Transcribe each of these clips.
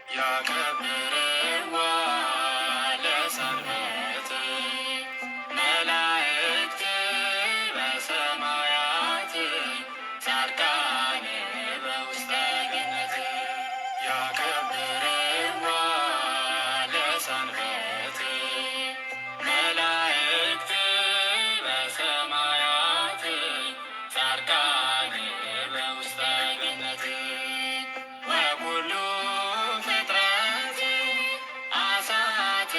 ያከብርዋ ለሰንበት መላእክት በሰማያት ጻድቃን በውስተ ገነት ያከብርዋ ለሰንበት መላእክት በሰማያት ጻድቃን በውስተ ገነት ወኩሉ ፍጥረት አሳት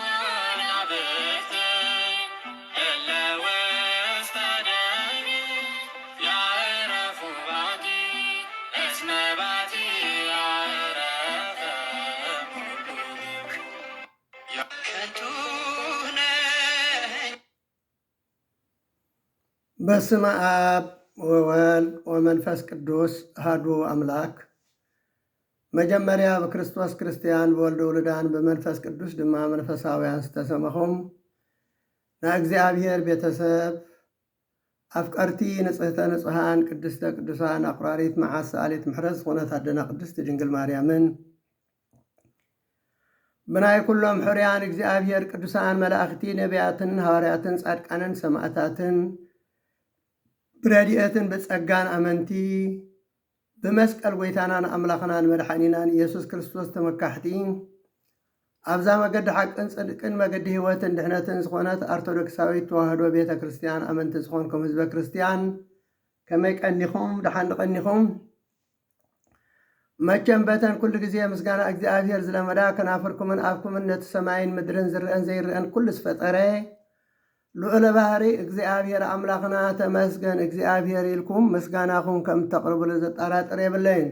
ወናብርት እለ ውስተ ደም ያዕረፉ ባቲ እስመ ባቲ ያዕረፈ ኩሉ ከንቱ ነኝ። በስመ አብ ወወልድ ወመንፈስ ቅዱስ አሐዱ አምላክ። መጀመሪያ በክርስቶስ ክርስቲያን በወልደ ውሉዳን በመንፈስ ቅዱስ ድማ መንፈሳውያን ዝተሰመኹም ንእግዚአብሔር ቤተሰብ አፍቀርቲ ንጽሕተ ንጹሓን ቅድስተ ቅዱሳን አቁራሪት መዓዝ ሰአሊት ምሕረት ዝኾነት አደና ቅድስት ድንግል ማርያምን ብናይ ኩሎም ሕርያን እግዚአብሔር ቅዱሳን መላእኽቲ ነቢያትን ሐዋርያትን ጻድቃንን ሰማዕታትን ብረድኤትን ብጸጋን አመንቲ ብመስቀል ጎይታናን አምላኽናን መድሓኒናን ኢየሱስ ክርስቶስ ተመካሕቲ ኣብዛ መገዲ ሓቅን ጽድቅን መገዲ ህይወትን ድሕነትን ዝኾነት ኦርቶዶክሳዊት ተዋህዶ ቤተ ክርስቲያን አመንቲ ዝኾንኩም ህዝበ ክርስቲያን ከመይ ቀኒኹም? ድሓን ቀኒኹም? መቸም በተን ኩሉ ግዜ ምስጋና እግዚአብሔር ዝለመዳ ከናፍርኩምን ኣብኩምን ነቲ ሰማይን ምድርን ዝርአን ዘይርአን ኩሉ ዝፈጠረ ልዑለ ባህሪ እግዚአብሔር አምላኽና ተመስገን እግዚአብሔር ኢልኩም ምስጋናኹም ከም ተቕርብሉ ዘጠራጥር የብለይን።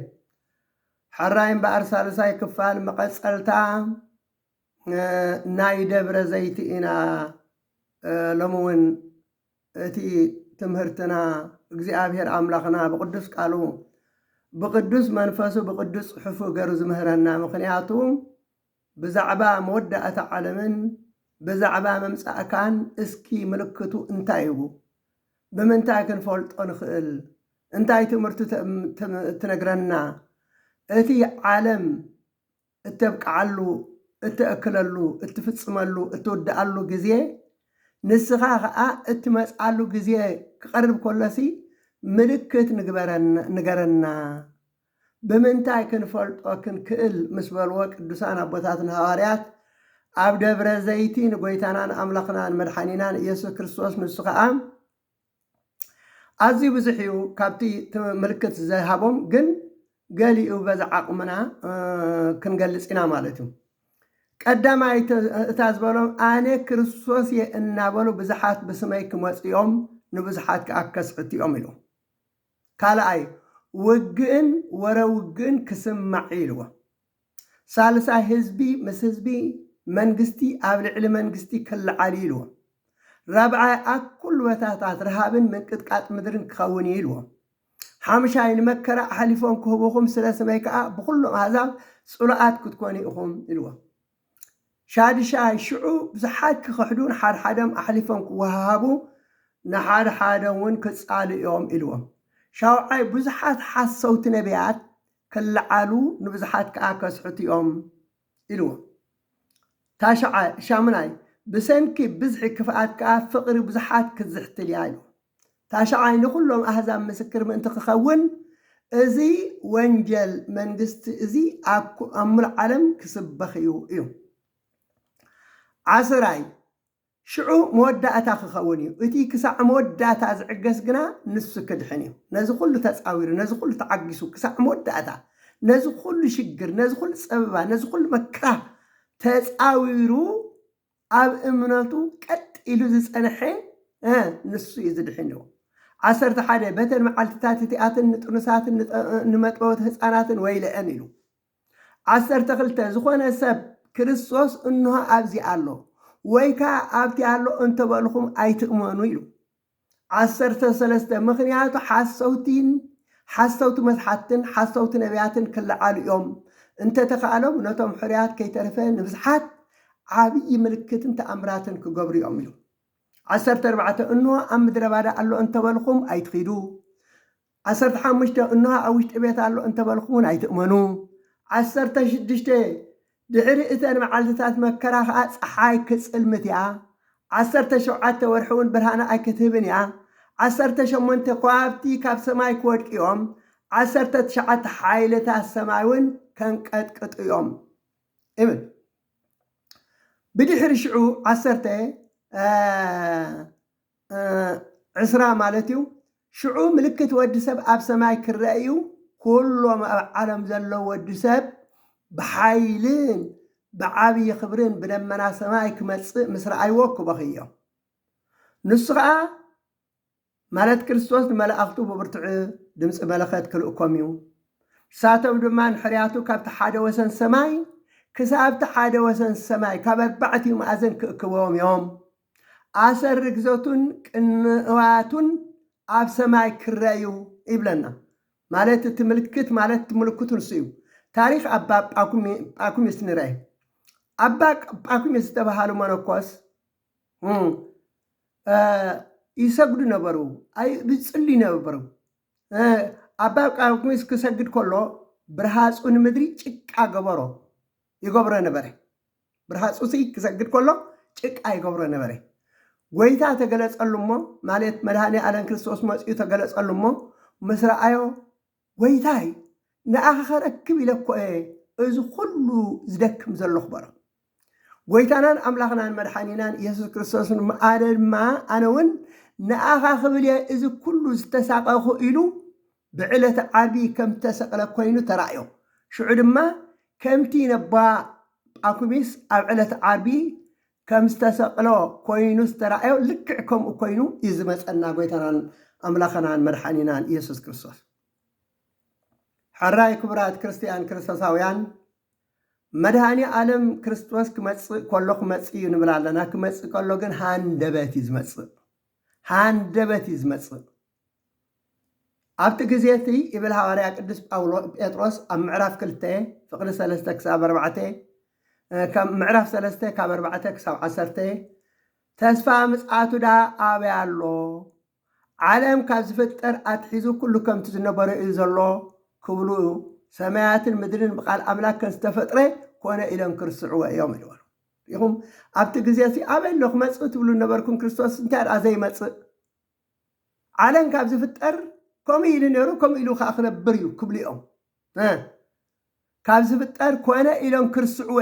ሓራይ እምበኣር ሳልሳይ ክፋል መቐፀልታ ናይ ደብረ ዘይቲ ኢና ሎሚ እውን እቲ ትምህርትና እግዚአብሔር አምላኽና ብቅዱስ ቃሉ ብቅዱስ መንፈሱ ብቅዱስ ጽሑፉ ገሩ ዝምህረና ምክንያቱ ብዛዕባ መወዳእታ ዓለምን ብዛዕባ መምጻእካን እስኪ ምልክቱ እንታይ እዩ? ብምንታይ ክንፈልጦ ንኽእል? እንታይ ትምህርቲ ትነግረና? እቲ ዓለም እተብቅዓሉ እትእክለሉ እትፍጽመሉ እትውድኣሉ ግዜ ንስኻ ከዓ እትመጽኣሉ ግዜ ክቐርብ ከሎሲ ምልክት ንገረና ብምንታይ ክንፈልጦ ክንክእል ምስ በልዎ ቅዱሳን ኣቦታትን ሐዋርያት ኣብ ደብረ ዘይቲ ንጎይታናን ኣምላኽናን መድሓኒናን ኢየሱስ ክርስቶስ ንሱ ከዓ ኣዝዩ ብዙሕ እዩ ካብቲ ምልክት ዝሃቦም ግን ገሊኡ በዚ ዓቕምና ክንገልጽ ኢና ማለት እዩ። ቀዳማይ እታ ዝበሎም ኣነ ክርስቶስ እየ እናበሉ ብዙሓት ብስመይ ክመጽኦም ንብዙሓት ከዓ ከስዕትዮም ኢሉ። ካልኣይ ውግእን ወረውግእን ክስማዕ ኢልዎ። ሳልሳይ ህዝቢ ምስ ህዝቢ መንግስቲ ኣብ ልዕሊ መንግስቲ ክለዓል ኢልዎ። ራብዓይ ኣብ ኩሉ ቦታታት ረሃብን ምንቅጥቃጥ ምድርን ክኸውን ኢልዎ። ሓምሻይ ንመከራ ኣሕሊፎም ክህቡኹም ስለ ስመይ ከዓ ብኩሎም ኣሕዛብ ጽሉኣት ክትኮኑ ኢኹም ኢልዎ። ሻድሻይ ሽዑ ብዙሓት ክኽሕዱን ሓደሓዶም ኣሕሊፎም ክወሃቡ ንሓደ ሓደ እውን ክጻልዮም ኢልዎም። ሻውዓይ ብዙሓት ሓሰውቲ ነቢያት ክለዓሉ ንብዙሓት ከዓ ከስሕትዮም ኢልዎ። ሻምናይ ብሰንኪ ብዝሒ ክፍኣት ከዓ ፍቕሪ ብዙሓት ክዝሕትል እያ ኢሉ። ታሽዓይ ንኩሎም ኣሕዛብ ምስክር ምእንቲ ክኸውን እዚ ወንጀል መንግስቲ እዚ ኣብ ሙሉእ ዓለም ክስበኽ እዩ እዩ። ዓስራይ ሽዑ መወዳእታ ክኸውን እዩ። እቲ ክሳዕ መወዳእታ ዝዕገስ ግና ንሱ ክድሕን እዩ። ነዚ ኩሉ ተፃዊሩ ነዚ ኩሉ ተዓጊሱ ክሳዕ መወዳእታ ነዚ ኩሉ ሽግር ነዚ ኩሉ ፀበባ ነዚ ኩሉ መከራ ተፃዊሩ ኣብ እምነቱ ቀጥ ኢሉ ዝፀንሐ ንሱ እዩ ዝድሕን እዩ። 11 በተን መዓልትታት እቲኣትን ንጥኑሳትን ንመጥበውቲ ህፃናትን ወይልአን ኢሉ። 12 ዝኾነ ሰብ ክርስቶስ እንሆ ኣብዚ ኣሎ ወይ ከዓ ኣብቲ ኣሎ እንተበልኹም ኣይትእመኑ ኢሉ። 13 ምክንያቱ ሓሰውቲ መስሓትን ሓሰውቲ ነቢያትን ክለዓሉ እዮም እንተተኻሎም ነቶም ሕርያት ከይተረፈ ንብዙሓት ዓብይ ምልክትን ተኣምራትን ክገብሩ እዮም ኢሉ። 14 እንሆ ኣብ ምድረ ባዳ ኣሎ እንተበልኹም ኣይትኺዱ። 15 እንሆ ኣብ ውሽጢ ቤት ኣሎ እንተበልኹም ኣይትእመኑ። 16 ድሕሪ እተን መዓልትታት መከራ ከዓ ፀሓይ ክፅልምት እያ 17 ወርሒ እውን ብርሃና ኣይክትህብን እያ 18 ከዋብቲ ካብ ሰማይ ክወድቂ እዮም 19 ሓይልታት ሰማይ እውን ከንቀጥቅጡ እዮም ይብል ብድሕሪ ሽዑ 10 ማለት እዩ ሽዑ ምልክት ወዲ ሰብ ኣብ ሰማይ ክረአዩ ኩሎም ኣብ ዓለም ዘሎ ወዲ ሰብ ብሓይልን ብዓብይ ክብርን ብደመና ሰማይ ክመፅእ ምስ ረኣይዎ ክበኽዮም ንሱ ከዓ ማለት ክርስቶስ ንመላእኽቱ ብብርቱዕ ድምፂ መለኸት ክልእኮም እዩ ንሳቶም ድማ ንሕርያቱ ካብቲ ሓደ ወሰን ሰማይ ክሳብቲ ሓደ ወሰን ሰማይ ካብ ኣርባዕቲኡ ማእዘን ክእክቦም እዮም ኣሰር ርግዘቱን ቅንዋቱን ኣብ ሰማይ ክረአዩ ይብለና ማለት እቲ ምልክት ማለት ምልክቱ ንሱ እዩ ታሪክ ኣባ ጳኩሚስ ንርአይ ኣባ ጳኩሚስ ዝተባሃሉ መነኮስ ይሰግዱ ነበሩ ኣይ ብፅልዩ ነበሩ ኣባ ጳኩሚስ ክሰግድ ከሎ ብርሃፁ ንምድሪ ጭቃ ገበሮ ይገብሮ ነበረ ብርሃፁ ክሰግድ ከሎ ጭቃ ይገብሮ ነበረ ጎይታ ተገለጸሉ እሞ ማለት መድኃኔ ዓለም ክርስቶስ መፅኡ ተገለጸሉ እሞ ምስ ረኣዮ ጎይታይ ንኣኻ ኸረክብ ኢለኮ እዚ ኩሉ ዝደክም ዘሎ ክበሮ ጎይታናን ኣምላኽናን መድሓኒናን ኢየሱስ ክርስቶስን ኣነ እውን ንኣኻ ክብል እየ እዚ ኩሉ ዝተሳቐኹ ኢሉ ብዕለተ ዓርቢ ከም ተሰቕለ ኮይኑ ተራእዮ ሽዑ ድማ ከምቲ ነባ ጳኩሚስ ኣብ ዕለተ ዓርቢ ከም ዝተሰቕሎ ኮይኑ ዝተራእዮ ልክዕ ከምኡ ኮይኑ እዩ ዝመፀና ጎይታናን ኣምላኽናን መድሓኒናን ኢየሱስ ክርስቶስ ሓራይ ክቡራት ክርስቲያን ክርስቶሳውያን መድኃኒ ዓለም ክርስቶስ ክመፅእ ከሎ ክመፅእ እዩ ንብል ኣለና ክመፅእ ከሎ ግን ሃንደበት እዩ ዝመፅእ ኣብቲ ግዜ እቲ ይብል ሃዋርያ ቅዱስ ጴጥሮስ ኣብ ምዕራፍ 2 ፍቕዲ 3 ክሳብ 4 ምዕራፍ 3 ካብ 4 ክሳብ 10 ተስፋ ምጽኣቱ ዳ ኣበይ ኣሎ ዓለም ካብ ዝፍጠር ኣትሒዙ ኩሉ ከምቲ ዝነበረ እዩ ዘሎ ክብሉ ሰማያትን ምድርን ብቃል ኣምላክ ከም ዝተፈጥረ ኮነ ኢሎም ክርስዕዎ እዮም ይብሉ ኢኹም ኣብቲ ግዜ እዚ ኣበይ ኣሎ ክመፅእ ትብሉ ነበርኩም ክርስቶስ እንታይ ደኣ ዘይመፅእ ዓለም ካብ ዝፍጠር ከምኡ ኢሉ ነይሩ ከምኡ ኢሉ ከዓ ክነብር እዩ ክብሉ እዮም ካብ ዝፍጠር ኮነ ኢሎም ክርስዕዎ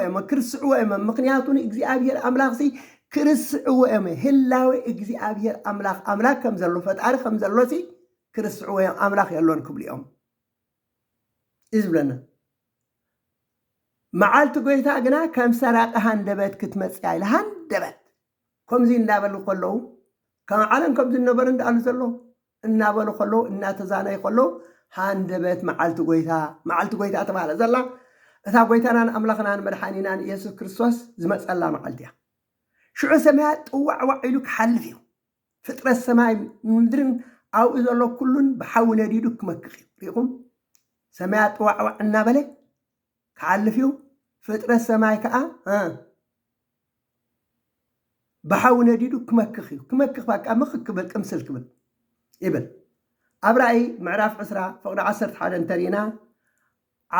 እዮም ምክንያቱ እግዚኣብሔር ኣምላኽ ሲ ክርስዕዎ እዮም ህላዌ እግዚኣብሔር ኣምላኽ ከም ዘሎ ፈጣሪ ከም ዘሎ ሲ ክርስዕዎ እዮም ኣምላኽ የሎን ክብሉ እዮም ይዝብለና መዓልቲ ጎይታ ግና ከም ሰራቀ ሃንደበት ክትመፅእ ኢለ ሃንደበት ከምዚ እንዳበሉ ከለዉ ከም ዓለም ከም ዝነበረ እንዳሉ ዘሎ እናበሉ ከለዉ እናተዛነዩ ከለዉ ሃንደበት መዓልቲ ጎይታ ተባሃለ ዘላ እታ ጎይታናን ኣምላኽናን መድሓኒናን ኢየሱስ ክርስቶስ ዝመፀላ መዓልቲ እያ ሽዑ ሰማያት ጥዋዕዋዕ ኢሉ ክሓልፍ እዩ ፍጥረት ሰማይ ምድርን ኣብኡ ዘሎ ኩሉን ብሓዊ ነዲዱ ክመክኽ እዩ ሪኢኹም ሰማያት ጥዋዕዋዕ እናበለ ክሓልፍ እዩ ፍጥረት ሰማይ ከዓ ብሓዊ ነዲዱ ክመክኽ እዩ ክመክኽ በቃ ምኽክ ክብል ቅምስል ክብል ይብል ኣብ ራእይ ምዕራፍ 20 ፍቕዲ 11 እንተሪእና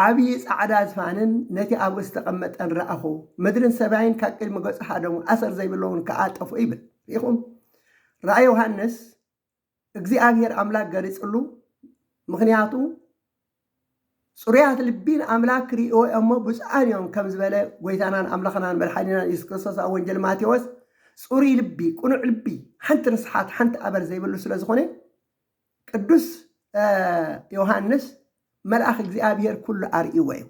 ዓብዪ ፃዕዳ ዝፋንን ነቲ ኣብኡ ዝተቐመጠን ረኣኹ ምድርን ሰማይን ካብ ቅድሚ ገፁ ሓደሙ ኣሰር ዘይብለውን ከኣጠፉ ይብል ሪኢኹም ራእይ ዮሃንስ እግዚኣብሔር ኣምላክ ገሊፅሉ ምክንያቱ ፅሩያት ልቢን ኣምላክ ክሪእዎ እሞ ብፁዓን እዮም ከም ዝበለ ጎይታናን ኣምላኽናን መድሓኒናን ኢየሱስ ክርስቶስ ኣብ ወንጀል ማቴዎስ ፅሩይ ልቢ ቁኑዕ ልቢ ሓንቲ ርስሓት ሓንቲ ኣበር ዘይብሉ ስለ ዝኾነ ቅዱስ ዮሃንስ መልኣኽ እግዚኣብሔር ኩሉ ኣርእይዎ እዩ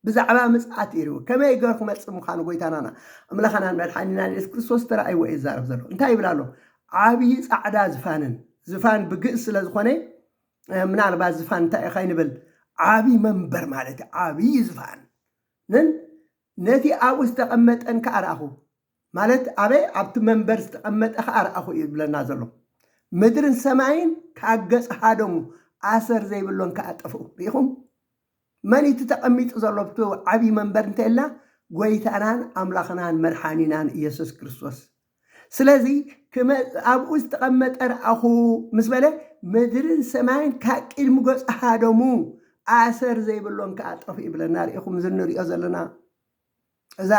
ብዛዕባ ምፅኣት ይርዎ ከመይ ገር ክመፅእ ምዃኑ ጎይታናና ኣምላኽናን መድሓኒናን ኢየሱስ ክርስቶስ ተራእይዎ እዩ ዛረብ ዘሎ እንታይ ይብል ኣሎ ዓብዪ ፃዕዳ ዝፋን ብግእዝ ስለ ዝኾነ ምናልባት ዝፋን እንታይ ኢኻ ይንብል ዓብዪ መንበር ማለት ዓብዪ ዝፋን ነቲ ኣብኡ ዝተቐመጠን ከዓ ረኣኹ ማለት ኣበይ ኣብቲ መንበር ዝተቐመጠ ከዓ ረኣኹ እዩ ይብለና ዘሎ ምድርን ሰማይን ካብ ገፅ ሓደሙ ኣሰር ዘይብሎን ከኣጠፍኡ ሪኢኹም መን እቲ ተቐሚጡ ዘሎ ብቲ ዓብዪ መንበር እንተየላ ጎይታናን ኣምላኽናን መድሓኒናን ኢየሱስ ክርስቶስ ስለዚ ኣብኡ ዝተቐመጠ ረኣኹ ምስ በለ ምድርን ሰማይን ካብ ቅድሚ ገፁ ሓደሙ ኣሰር ዘይብሎም ከዓ ጠፍ ይብለና ርኢኹም ዝንሪኦ ዘለና እዛ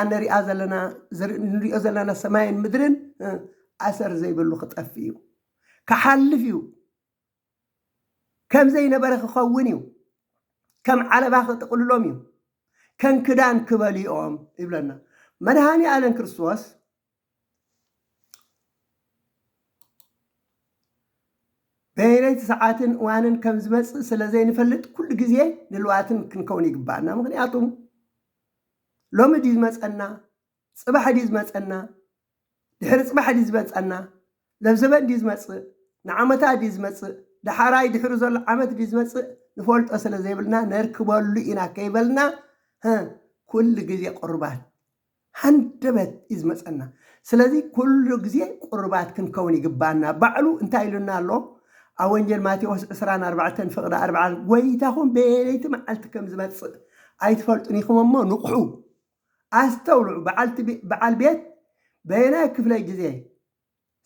ንሪኦ ዘለና ሰማይን ምድርን ኣሰር ዘይብሉ ክጠፍ እዩ ክሓልፍ እዩ ከም ዘይነበረ ክኸውን እዩ ከም ዓለባ ክጥቕልሎም እዩ ከም ክዳን ክበሊኦም ይብለና መድሃኒ ዓለም ክርስቶስ በይነይቲ ሰዓትን እዋንን ከም ዝመፅእ ስለ ዘይንፈልጥ ኩሉ ግዜ ንልዋትን ክንከውን ይግባአና ምክንያቱም ሎሚ ዲ ዝመፀና ፅባሕ ዲ ዝመፀና ድሕሪ ፅባሕ ዲ ዝመፀና ለብዘበን ዲ ዝመፅእ ንዓመታ ዲ ዝመፅእ ዳሓራይ ድሕሪ ዘሎ ዓመት ዲ ዝመፅእ ንፈልጦ ስለ ዘይብልና ነርክበሉ ኢና ከይበልና ኩሉ ግዜ ቁርባት ሃንደበት እዩ ዝመፀና ስለዚ ኩሉ ግዜ ቁርባት ክንከውን ይግባአና ባዕሉ እንታይ ኢሉና ኣሎ ኣብ ወንጌል ማቴዎስ 24 ፍቕዲ 40 ጎይታኹም በየነይቲ መዓልቲ ከም ዝመፅእ ኣይትፈልጡን ኢኹም እሞ ንቑሑ ኣስተውልዑ በዓል ቤት በየናይ ክፍለ ግዜ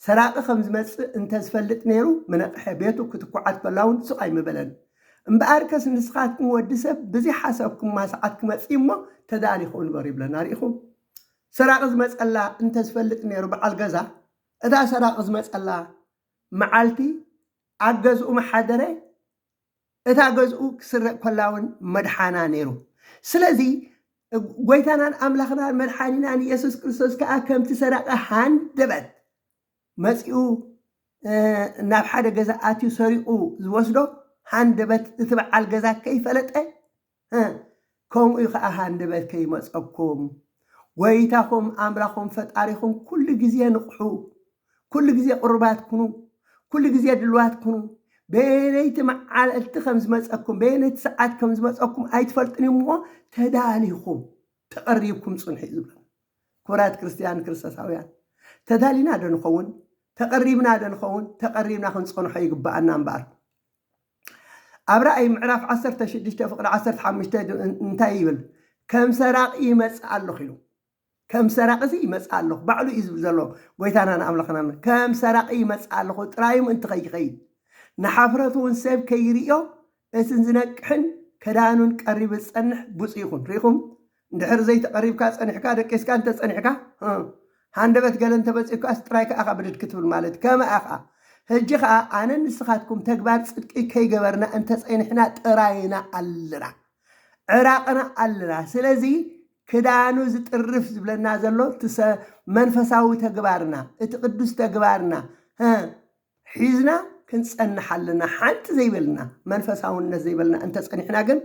ሰራቂ ከም ዝመፅእ እንተዝፈልጥ ነይሩ መነቕሐ ቤቱ ክትኩዓት ከላውን ሱቕ ኣይምበለን እምበኣር ከስ ንስኻትኩም ወዲ ሰብ ብዘይ ሓሰብኩም ማሰዓት ክመፅእ እሞ ተዳሊኹ ንበር ይብለና ርኢኹም ሰራቂ ዝመፀላ እንተዝፈልጥ ነይሩ በዓል ገዛ እታ ሰራቂ ዝመፀላ መዓልቲ ኣብ ገዝኡ መሓደረ እታ ገዝኡ ክስረቅ ከላውን መድሓና ነይሩ ስለዚ ጎይታናን ኣምላኽናን መድሓኒናን ኢየሱስ ክርስቶስ ከዓ ከምቲ ሰራቂ ሃንደበት መፂኡ ናብ ሓደ ገዛ ኣትዩ ሰሪቑ ዝወስዶ ሃንደበት እቲ በዓል ገዛ ከይፈለጠ ከምኡ ከዓ ሃንደበት ከይመፀኩም ጎይታኹም ኣምላኹም ፈጣሪኹም ኩሉ ግዜ ንቑሑ ኩሉ ግዜ ቁርባት ኩኑ ኩሉ ግዜ ድልዋት ኩኑ በየነይቲ መዓልቲ ከም ዝመፀኩም በየነይቲ ሰዓት ከም ዝመፀኩም ኣይትፈልጥን እሞ ተዳሊኹም ተቐሪብኩም ፅንሑ እዩ ዝብለና ክቡራት ክርስቲያን ክርስቶሳውያን ተዳሊና ዶ ንኸውን ተቐሪብና ዶ ንኸውን ተቐሪብና ክንፀንሖ ይግባአና እምበኣር ኣብ ራእይ ምዕራፍ 16 ፍቕዲ 15 እንታይ ይብል ከም ሰራቂ ይመፅእ ኣለኹ ኢሉ ከም ሰራቂ ይመፅእ ኣለኹ ባዕሉ እዩ ዝብል ዘሎ ጎይታናን ኣምላኽናን ከም ሰራቂ ይመፅእ ኣለኹ ጥራዩ ምእንቲ ከይኸይድ ንሓፍረቱ እውን ሰብ ከይርዮ እትን ዝነቅሕን ክዳኑን ቀሪቡ ዝፀንሕ ብፁዕ ይኹን ርኢኹም እንድሕር ዘይተቐሪብካ ፀኒሕካ ደቂስካ እንተፀኒሕካ ሃንደበት ገለ እንተበፂእካስ ጥራይ ከዓ ብድድ ክትብል ማለት ከመኣ ከዓ ሕጂ ከዓ ኣነ ንስኻትኩም ተግባር ፅድቂ ከይገበርና እንተፀኒሕና ጥራይና ኣለና ዕራቕና ኣለና ስለዚ ክዳኑ ዝጥርፍ ዝብለና ዘሎ መንፈሳዊ ተግባርና እቲ ቅዱስ ተግባርና ሒዝና ክንፀንሕ ኣለና ሓንቲ ዘይበልና መንፈሳውነት ዘይበልና እንተፀኒሕና ግን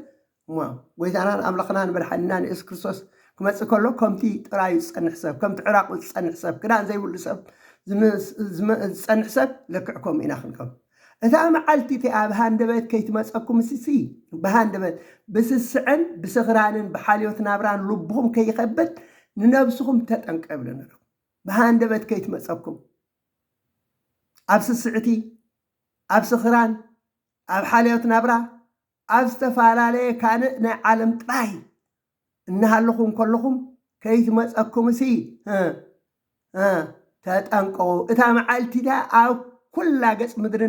ጎይታናን ኣምላኽናን መድሓኒናን ኢየሱስ ክርስቶስ ክመፅእ ከሎ ከምቲ ጥራዩ ዝፀንሕ ሰብ ከምቲ ዕራቁ ዝፀንሕ ሰብ ክዳን ዘይብሉ ሰብ ዝፀንሕ ሰብ ልክዕከም ኢና ክንከም እታ መዓልቲ እቲኣ ብሃንደበት ከይትመፀኩም ምስሲ ብሃንደበት ብስስዕን ብስኽራንን ብሓልዮት ናብራን ልብኹም ከይኸበት ንነብስኹም ተጠንቀ ይብለና ኣሎ ብሃንደበት ከይትመፀኩም ኣብ ስስዕቲ ኣብ ስኽራን ኣብ ሓልዮት ናብራ ኣብ ዝተፈላለየ ካልእ ናይ ዓለም ጥራይ እናሃለኹም ከለኹም ከይትመፀኩምሲ ተጠንቀቑ እታ መዓልቲታ ኣብ ኩላ ገፅ ምድሪ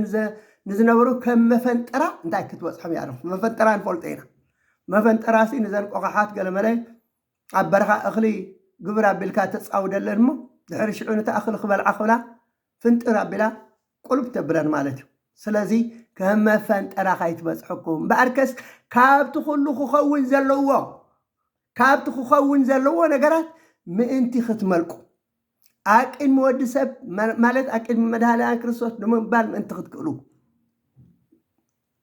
ንዝነበሩ ከም መፈንጠራ እንታይ ክትበፅሖም እያ መፈንጠራ ንፈልጦ ኢና መፈንጠራ ሲ ንዘን ቆቕሓት ገለመለ ኣብ በረኻ እኽሊ ግብር ኣቢልካ ተፃውደለን እሞ ድሕሪ ሽዑ ነታ እኽሊ ክበልዓ ክብላ ፍንጥር ኣቢላ ቁልብ ተብለን ማለት እዩ ስለዚ ከም መፈንጠራ ከይትበፅሐኩም እምበኣርከስ ካብቲ ኩሉ ክኸውን ዘለዎ ነገራት ምእንቲ ክትመልቁ ኣቅድሚ ወዲ ሰብ ማለት ኣቅድሚ መድሃኒና ክርስቶስ ንምባል ምእንቲ ክትክእሉ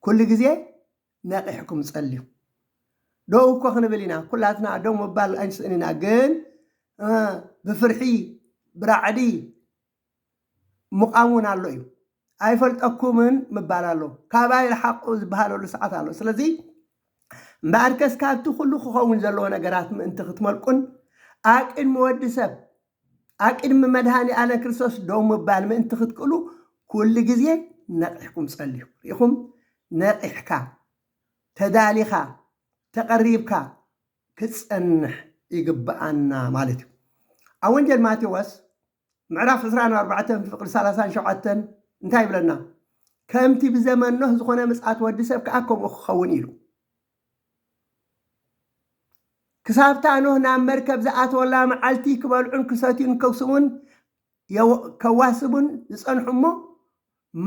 ኩሉ ግዜ ነቂሕኩም ፀልዩ ደው እኮ ክንብል ኢና ኩላትና ደው ምባል ኣይንስእን ኢና ግን ብፍርሒ ብራዕዲ ምቃም እውን ኣሎ እዩ ኣይፈልጠኩምን ምባል ኣሎ ካባይ ሓቁ ዝበሃለሉ ሰዓት ኣሎ ስለዚ እምበኣርከስ ካብቲ ኩሉ ክኸውን ዘለዎ ነገራት ምእንቲ ክትመልቁን ኣቅድሚ ወዲ ሰብ ኣቅድሚ መድሃኒ ኣነ ክርስቶስ ደው ምባል ምእንቲ ክትክእሉ ኩሉ ግዜ ነቂሕኩም ፀልዩ ርኢኹም ነቂሕካ ተዳሊኻ ተቐሪብካ ክትፀንሕ ይግባአና ማለት እዩ ኣብ ወንጌል ማቴዎስ ምዕራፍ 24 ፍቕዲ 37 እንታይ ይብለና ከምቲ ብዘመን ኖህ ዝኾነ ምፅኣት ወዲ ሰብ ከዓ ከምኡ ክኸውን ኢሉ ክሳብታ ኖህ ናብ መርከብ ዝኣተወላ መዓልቲ ክበልዑን ክሰትዩን ከውስቡን ከዋስቡን ዝጸንሑ እሞ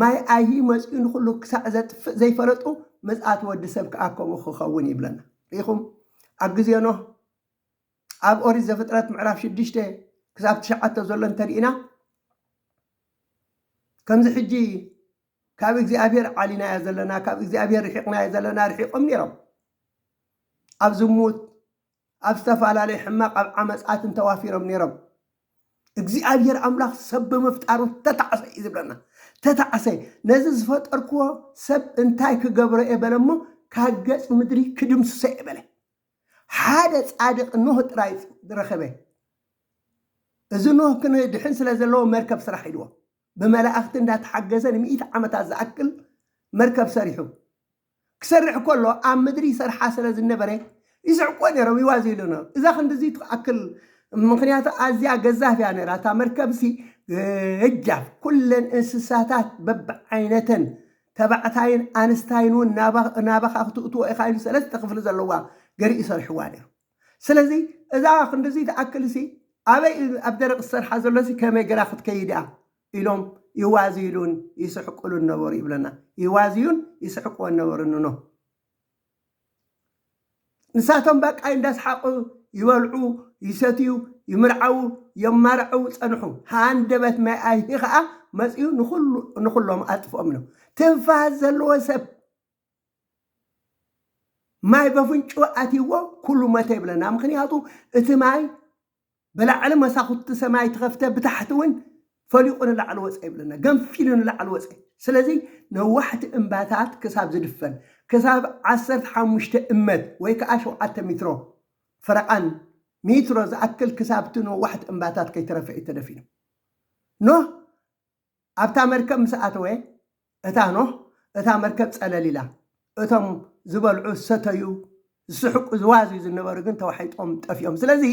ማይ ኣይሂ መጽኡ ንኩሉ ክሳዕ ዘጥፍእ ዘይፈለጡ ምጽኣት ወዲ ሰብ ከዓ ከምኡ ክኸውን ይብለና ኢኹም ኣብ ግዜ ኖህ ኣብ ኦሪት ዘፍጥረት ምዕራፍ 6 ክሳብ 9 ዘሎ እንተሪእና ከምዚ ሕጂ ካብ እግዚኣብሔር ዓሊናዮ ዘለና ካብ እግዚኣብሔር ርሒቕናዮ ዘለና ርሒቆም ነይሮም ኣብ ዝሙት ኣብ ዝተፈላለዩ ሕማቕ ኣብ ዓመፃትን ተዋፊሮም ነይሮም እግዚኣብሔር ኣምላኽ ሰብ ብምፍጣሩ ተታዕሰ እዩ ዝብለና ተታዕሰ ነዚ ዝፈጠርክዎ ሰብ እንታይ ክገብሮ የበለ እሞ ካብ ገጽ ምድሪ ክድምስሶ የበለ ሓደ ጻድቕ ኖህ ጥራይ ዝረኸበ እዚ ኖህ ክንድሕን ስለ ዘለዎ መርከብ ስራሕ ኢልዎ ብመላእኽቲ እንዳተሓገዘ ን100 ዓመታት ዝኣክል መርከብ ሰሪሑ ክሰርሕ ከሎ ኣብ ምድሪ ሰርሓ ስለ ዝነበረ ይስዕቆ ነይሮም ይዋዝሉ ነይሮም እዛ ክንዲዚ ትኣክል ምክንያቱ ኣዝያ ገዛፍ እያ ነይራ እታ መርከብሲ እጃፍ ኩለን እንስሳታት በብዓይነተን ተባዕታይን ኣንስታይን እውን ናባኻ ክትእትዎ ኢኻ ኢሉ 3 ክፍሊ ዘለዋ ገሪኡ ሰርሕዋ ነይሩ ስለዚ እዛ ክንዲዚ ትኣክልሲ ኣበይ ኣብ ደረቕ ዝሰርሓ ዘሎሲ ከመይ ገራ ክትከይድ እያ ኢሎም ይዋዝሉን ይስሕቁሉን ነበሩ ይብለና ይዋዝዩን ይስሕቁዎን ነበሩ ኖህ ንሳቶም በቃይ እንዳስሓቁ ይበልዑ ይሰትዩ ይምርዓው የማርዑ ጸንሑ ሃንደበት ማይ ኣይሂ ከዓ መጽኡ ንኩሎም ኣጥፍኦም ነው ትንፋስ ዘለዎ ሰብ ማይ በፍንጩ ኣትይዎ ኩሉ መተ ይብለና ምክንያቱ እቲ ማይ ብላዕሊ መሳኹቲ ሰማይ ተኸፍተ ብታሕቲ እውን ፈሊቁ ንላዕሊ ወፀ ይብለና ገንፊሉ ንላዕሊ ወፀ ስለዚ ነዋሕቲ እምባታት ክሳብ ዝድፈን ክሳብ 15 እመት ወይ ከዓ 7 ሜትሮ ፍረቃን ሜትሮ ዝኣክል ክሳብቲ ነዋሕቲ እምባታት ከይተረፈ ተደፊኑ ኖህ ኣብታ መርከብ ምስ ኣተወ እታ ኖህ እታ መርከብ ፀለሊላ እቶም ዝበልዑ ሰተዩ ዝስሕቁ ዝዋዝዩ ዝነበሩ ግን ተዋሒጦም ጠፊኦም ስለዚ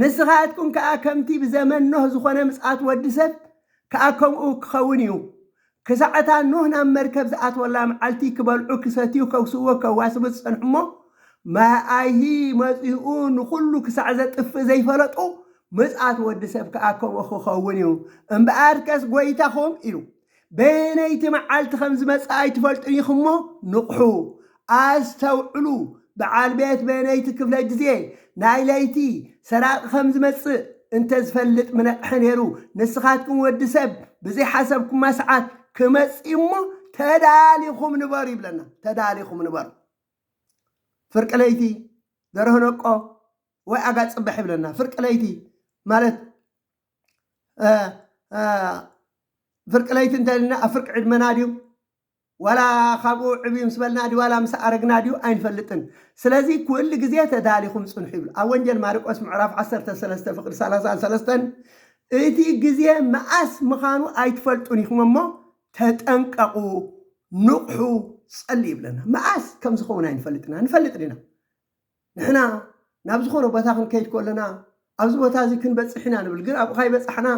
ንስኻትኩም ከዓ ከምቲ ብዘመን ኖህ ዝኾነ ምጽኣት ወዲ ሰብ ከዓ ከምኡ ክኸውን እዩ ክሳዕታ ኖህ ናብ መርከብ ዝኣትወላ መዓልቲ ክበልዑ ክሰትዩ ከውስዎ ከዋስቡ ዝጸንሑ እሞ ማኣይሂ መጽኡ ንኩሉ ክሳዕ ዘጥፍእ ዘይፈለጡ ምጽኣት ወዲ ሰብ ከዓ ከምኡ ክኸውን እዩ እምበኣርከስ ጎይታኹም ኢሉ በነይቲ መዓልቲ ከም ዝመጽእ ኣይትፈልጡን ኢኹም እሞ ንቑሑ ኣስተውዕሉ በዓል ቤት በነይቲ ክፍለ ግዜ ናይ ለይቲ ሰራቕ ከም ዝመጽእ እንተ ዝፈልጥ ምነቕሐ ነይሩ ንስኻትኩም ወዲ ሰብ ብዘይሓሰብኩም ሰዓት ክመጽእ እሞ ተዳሊኹም ንበሩ ይብለና ተዳሊኹም ንበሩ ፍርቂ ለይቲ ደረህነቆ ወይ ኣጋፅ ጽባሕ ይብለና ፍርቂ ለይቲ ማለት ፍርቂ ለይቲ እንተልና ኣብ ፍርቂ ዕድመና ድዩ ወላ ካብኡ ዕብዩ ምስ በልና ድዩ ዋላ ምስ ኣረግና ድዩ ኣይንፈልጥን ስለዚ ኩሉ ግዜ ተዳሊኹም ጽንሑ ይብሉ ኣብ ወንጌል ማርቆስ ምዕራፍ 13 ፍቅዲ 33 እቲ ግዜ መዓስ ምዃኑ ኣይትፈልጡን ኢኹም እሞ ተጠንቀቁ ንቑሑ ጸሊ ይብለና መዓስ ከም ዝኸውን ኣይንፈልጥና ንፈልጥ ዲና ንሕና ናብ ዝኾነ ቦታ ክንከይድ ከለና ኣብዚ ቦታ እዚ ክንበፅሕ ኢና ንብል ግን ኣብኡ ካይበፅሕና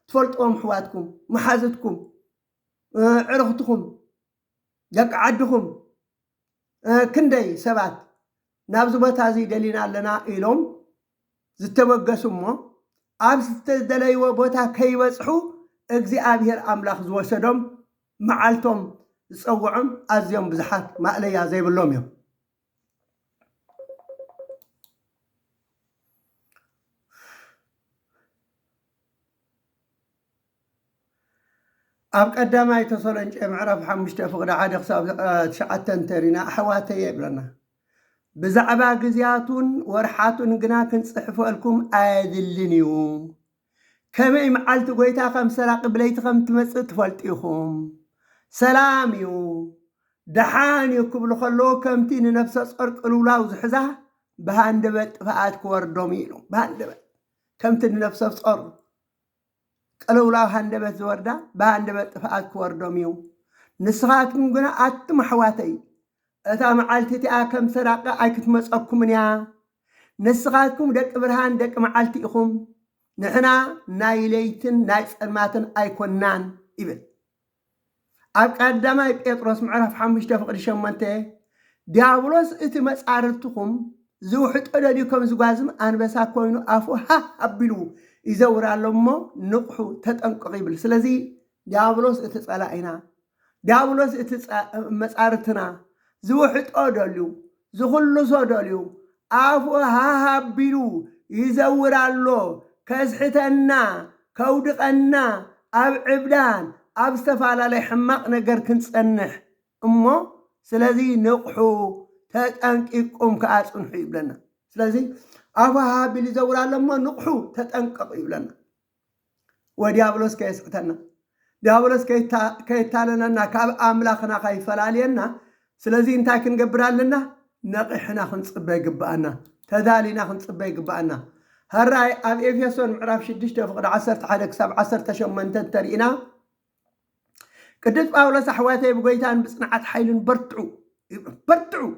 ትፈልጥዎም ኣሕዋትኩም መሓዝትኩም ዕርኽትኩም ደቂ ዓድኹም ክንደይ ሰባት ናብዚ ቦታ እዚ ደሊና ኣለና ኢሎም ዝተበገሱ እሞ ኣብ ዝተደለይዎ ቦታ ከይበፅሑ እግዚኣብሔር ኣምላኽ ዝወሰዶም መዓልቶም ዝፀውዖም ኣዝዮም ብዙሓት ማእለያ ዘይብሎም እዮም ኣብ ቀዳማይ ተሰሎንቄ ምዕራፍ 5 ፍቅዲ 1 ክሳብ 9 እንተሪና ኣሕዋተየ ይብለና ብዛዕባ ግዜያቱን ወርሓቱን ግና ክንፅሕፈልኩም ኣየድልን እዩ ከመይ መዓልቲ ጎይታ ከም ሰራቂ ብለይቲ ከም ትመፅእ ትፈልጡ ኢኹም ሰላም እዩ ደሓን እዩ ክብሉ ከለዎ ከምቲ ንነፍሰ ጾር ቅልውላው ዝሕዛ ብሃንደበት ጥፍኣት ክወርዶም ኢሉ ብሃንደበት ከምቲ ንነፍሰ ጾር ቅልውላው ሃንደበት ዝወርዳ ብሃንደበት ጥፍኣት ክወርዶም እዩ ንስኻትኩም ግና ኣቱም ኣሕዋተይ እታ መዓልቲ እቲኣ ከም ሰራቂ ኣይክትመፀኩምን እያ ንስኻትኩም ደቂ ብርሃን ደቂ መዓልቲ ኢኹም ንሕና ናይ ለይትን ናይ ጸልማትን ኣይኮናን ይብል ኣብ ቀዳማይ ጴጥሮስ ምዕራፍ 5 ፍቅዲ 8 ዲያብሎስ እቲ መጻርርትኩም ዝውሕጦ ደልዩ ከም ዝጓዝም ኣንበሳ ኮይኑ ኣፉ ሃ ኣቢሉ ይዘውር ኣሎ እሞ ንቑሑ ተጠንቀቕ ይብል። ስለዚ ዲያብሎስ እቲ ጸላኢና ዲያብሎስ እቲ መጻርትና ዝውሕጦ ደልዩ ዝኽልሶ ደልዩ ኣፉ ሃ ኣቢሉ ይዘውር ኣሎ ከዝሕተና ከውድቐና ኣብ ዕብዳን ኣብ ዝተፈላለየ ሕማቕ ነገር ክንጸንሕ እሞ ስለዚ ንቑሑ ተጠንቂቁም ከዓ ጽንሑ ይብለና። ስለዚ ኣፉ ሃ ኣቢሉ ይዘውር ኣሎ እሞ ንቑሑ ተጠንቀቕ ይብለና። ወዲያብሎስ ከየስሕተና ዲያብሎስ ከየታለለና ካብ ኣምላኽና ከይፈላለየና ስለዚ እንታይ ክንገብር ኣለና? ነቂሕና ክንጽበ ይግብኣና ተዳሊና ክንጽበ ይግብኣና። هراي أب إفيسون معرف شدشته فقد عصرت حدك 17 شمنتن ترينا قدس باولس أحواتي بقيتان بصنعة حيل برتعو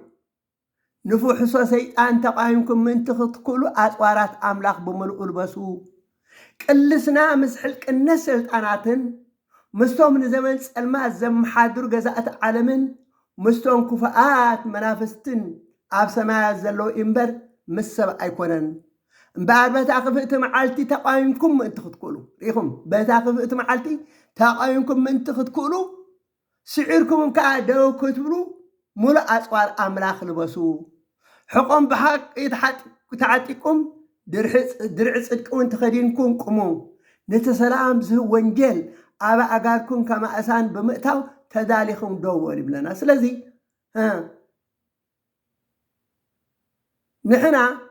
نفوح سيطان تقايمكم من تخطكلوا أطوارات أملاخ بملؤ البسو كلسنا مسحلك النسل أناتن مستوم من زمن الماء زم حادر جزاءة عالمن مستوم كفاءات منافستن أب سماء زلو إمبر مسب أيكونن بعد بتاخفت معالتي تقايمكم من تخطكلوا ريخم بتاخفت معالتي تقايمكم من تخطكلوا سعركم كعدو كتبلو ملا أسوار أملاخ لبسو حقم بحق يتحط تعطيكم درع صدقكم تخدينكم قمو نتسلام زه وانجيل أبا أقاركم كما أسان بمئتاو تداليكم دول بلنا سلازي نحنا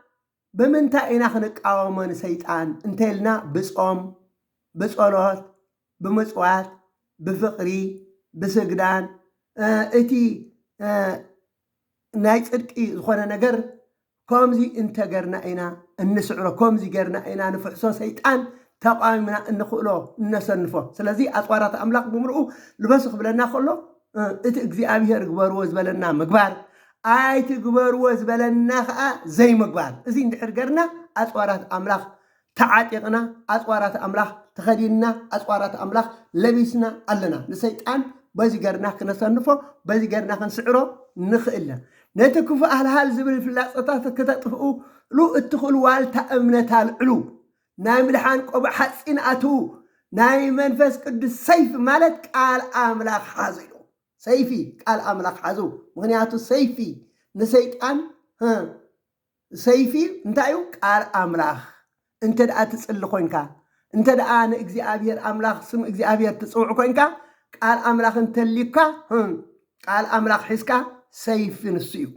بمنتا إنا خنقاومن سيطان انتلنا بصوم بصلوت بمصوات بفقري بسجدان اتي ناي صدقي ዝኾነ ነገር ከምዚ እንተገርና ኢና እንስዕሮ ከምዚ ገርና ኢና ንፍሕሶ ሰይጣን ተቃሚና እንኽእሎ እነሰንፎ ስለዚ ኣጥዋራት ኣምላኽ ብምርኡ ልበስ ክብለና ከሎ እቲ እግዚአብሔር ግበርዎ ዝበለና ምግባር ኣይቲ ግበርዎ ዝበለና ከዓ ዘይምግባር እዚ እንድሕር ገርና ኣጥዋራት ኣምላኽ ተዓጢቕና ኣጥዋራት ኣምላኽ ተኸዲንና ኣጥዋራት ኣምላኽ ለቢስና ኣለና ንሰይጣን በዚ ገርና ክነሰንፎ በዚ ገርና ክንስዕሮ ንኽእለ ነቲ ክፉእ ሃልሃል ዝብል ፍላፀታት ከተጥፍኡ ሉ እትኽእሉ ዋልታ እምነት ኣልዕሉ ናይ ምድሓን ቆቡዕ ሓፂን ኣትዉ ናይ መንፈስ ቅዱስ ሰይፊ ማለት ቃል ኣምላኽ ሓዙ ኢሉ ሰይፊ ቃል ኣምላኽ ሓዙ ምክንያቱ ሰይፊ ንሰይጣን ሰይፊ እንታይ እዩ ቃል ኣምላኽ እንተ ደኣ ትፅሊ ኮይንካ እንተ ደኣ ንእግዚአብሔር ኣምላኽ ስም እግዚኣብሔር ትፅውዕ ኮይንካ ቃል ኣምላኽ እንተሊካ ቃል ኣምላኽ ሒዝካ ሰይፊ ንሱ እዩ